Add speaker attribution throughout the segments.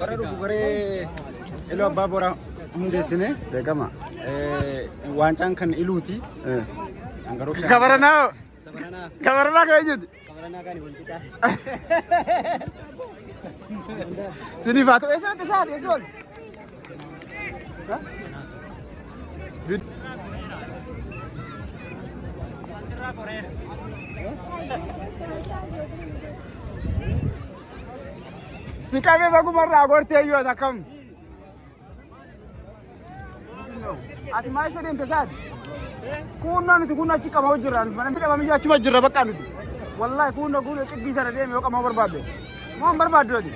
Speaker 1: Bara dhufu garee iluu abbaa boraa hundeessine beekama. Waancaan kan iluuti.
Speaker 2: Kabaranaa. Kabaranaa kan eenyuti?
Speaker 1: Kabaranaa kan walqixaa.
Speaker 2: Siniif haa ta'u eessatti isaati eessa oolu? Si qabee bagumarraa gortee yoo akkam? Ati maal isa deemte isaati? Kunnoo nuti kunnoo achi qamaa hojjirraa nuti mana midhamanii achuma jirra bakka nuti. Wallaahi kunnoo xiqqii sana deeme yoo qamaa barbaadde. Moo barbaaddu ati?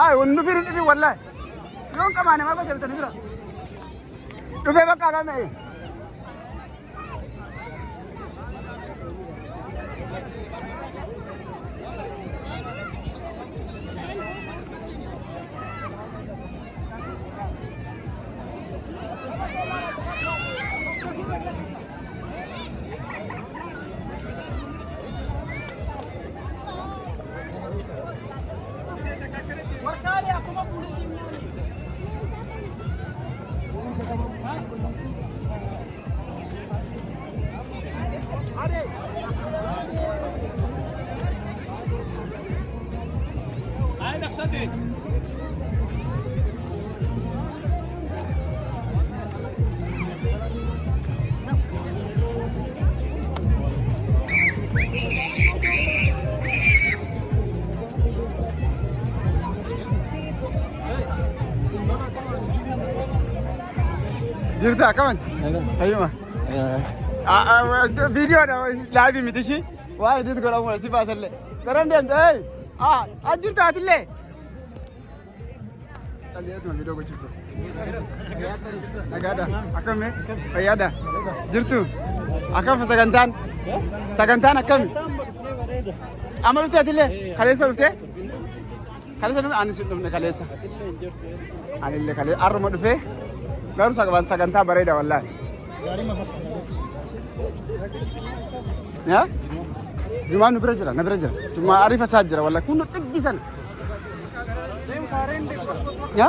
Speaker 2: Ay, wannu firin dhibi wallaahi. Yoon qamaane maa gocha bitanii jira? Dhufee bakka agame. Jirta kaman? Ayyuma. Video da live miti shi. Waa edit godhamu si baasalle. Garan deemte hey. Jirta atille. Taliyatuma video gochuutu. Nagaadha. Akkami? Fayyaadha. Jirtu. Akkam sagantaan akkami? Amma dhufte atille kaleessa dhufte? Kaleessa dhufte anis dhufne kaleessa. Anillee kaleessa arruma dhufee. Garuu sagantaa bareeda wallahi. Ya? Jumaan nu bira jira, na bira jira. Jumaa ariifa isaa jira wallahi. Kun xiggi sana. Ya?